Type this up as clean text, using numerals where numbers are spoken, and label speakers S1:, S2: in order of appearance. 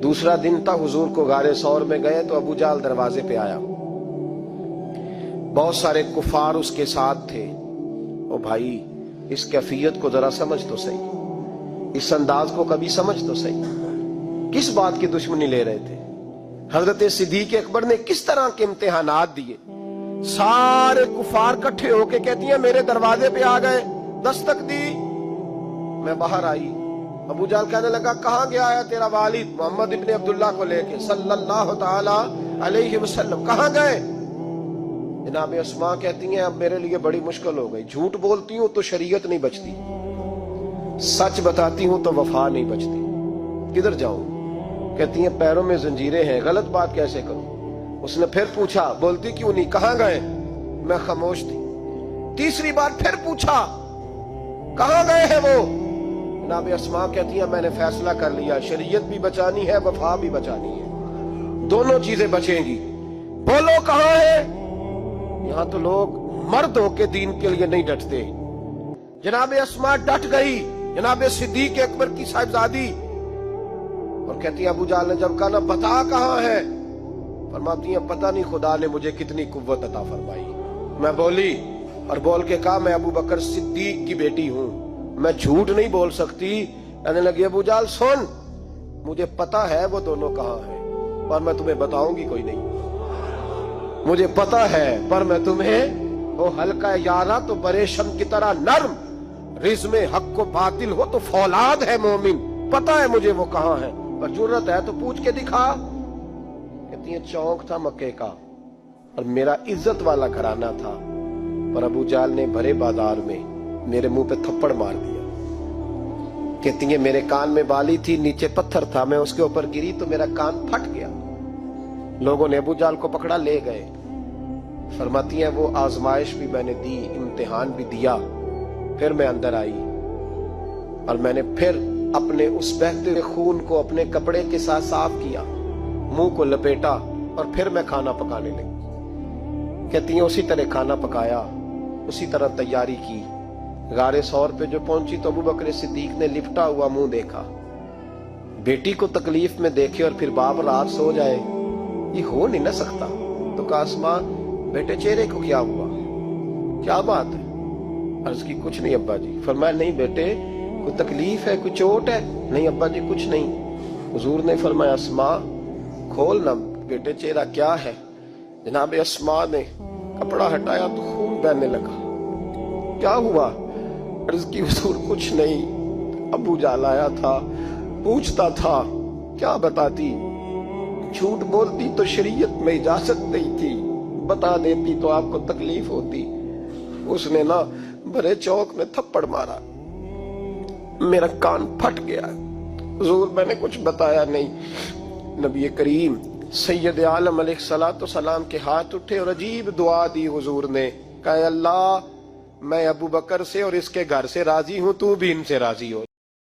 S1: दूसरा दिन था, हुजूर को गारे सौर में गए तो अबू जाल दरवाजे पे आया, बहुत सारे कुफार उसके साथ थे। ओ भाई, इस कैफियत को जरा समझ तो सही, इस अंदाज को कभी समझ तो सही, किस बात की दुश्मनी ले रहे थे। हजरत सिद्दीक अकबर ने किस तरह के इम्तिहानात दिए। सारे कुफार इकट्ठे होके कहती हैं मेरे दरवाजे पे आ गए, दस्तक दी, मैं बाहर आई। अबू जाल कहने लगा कहां गया है तेरा वालिद मोहम्मद इब्न अब्दुल्लाह को लेके सल्लल्लाहु ताला अलैहि वसल्लम, कहां गए। जनाब अस्मा कहती हैं अब मेरे लिए बड़ी मुश्किल हो गई, झूठ बोलती हूं तो शरीयत नहीं बचती, सच बताती हूं तो वफा नहीं बचती, किधर जाऊं। कहती हैं पैरों में जंजीरें हैं, गलत बात कैसे करूं। उसने फिर पूछा, बोलती क्यों नहीं, कहां गए। मैं खामोश थी। तीसरी बार फिर पूछा, कहां गए हैं वो। जनाब अस्मा कहती है मैंने फैसला कर लिया, शरीयत भी बचानी है, वफा भी बचानी है, दोनों चीजें बचेंगी। बोलो कहां है। यहां तो लोग मर्द होके दीन के लिए नहीं डटते। जनाब अस्मा डट गई, जनाब सिद्दीक अकबर की साहिबजादी, और कहती है अबू जाल ने जब कहा ना बता कहां है, फरमाती है पता नहीं खुदा ने मुझे कितनी कुव्वत अता फरमाई। मैं बोली और बोल के कहा मैं अबू बकर सिद्दीक की बेटी हूं, मैं झूठ नहीं बोल सकती। कहने लगी अबू जाल सुन, मुझे पता है वो दोनों कहां हैं, पर मैं तुम्हें बताऊंगी कोई नहीं। मुझे पता है पर मैं तुम्हें, वो हल्का यारा तो परेशम की तरह नर्म, रिज़्म हक को बातिल हो तो फौलाद है मोमिन। पता है मुझे वो कहां है, पर जुर्रत है तो पूछ के दिखा। कहती है चौक था मक्के का और मेरा इज्जत वाला घराना था, पर अबू जाल ने भरे बाजार में मेरे मुंह पे थप्पड़ मार दिया। कहती है मेरे कान में बाली थी, नीचे पत्थर था, मैं उसके ऊपर गिरी तो मेरा कान फट गया। लोगों ने अबू जाल को पकड़ा ले गए। फरमाती है वो आजमाइश भी मैंने दी, इम्तिहान भी दिया, फिर मैं अंदर आई और मैंने फिर अपने उस बहते हुए खून को अपने कपड़े के साथ साफ किया, मुंह को लपेटा और फिर मैं खाना पकाने लगी। कहती है उसी तरह खाना पकाया, उसी तरह तैयारी की। गारे सौर पे जो पहुंची तो अबू बकर सिद्दीक ने लिपटा हुआ मुंह देखा। बेटी को तकलीफ में देखे और फिर बाप रात सो जाए, ये हो नहीं ना सकता। तो कहा अस्मा बेटे चेहरे को क्या हुआ, क्या बात है। अर्ज की कुछ नहीं अब्बा जी। फरमाया नहीं बेटे कोई तकलीफ है, कोई चोट है। नहीं अब्बा जी कुछ नहीं। हुजूर ने फरमाया अस्मा खोल ना बेटे चेहरा क्या है। जनाब अस्मा ने कपड़ा हटाया तो खून बहने लगा। क्या हुआ। अर्ज की हुजूर कुछ नहीं, अबू जाल आया था, पूछता था, क्या बताती, झूठ बोलती तो शरीयत में इजाजत नहीं थी, बता देती तो आपको तकलीफ होती। उसने ना भरे चौक में थप्पड़ मारा, मेरा कान फट गया। हुजूर मैंने कुछ बताया नहीं। नबी करीम सैयद आलम अलैहिस्सलातु सलाम के हाथ उठे और अजीब दुआ दी हुजूर ने। कहा अल्लाह मैं अबू बकर से और इसके घर से राजी हूं, तू भी इनसे राजी हो।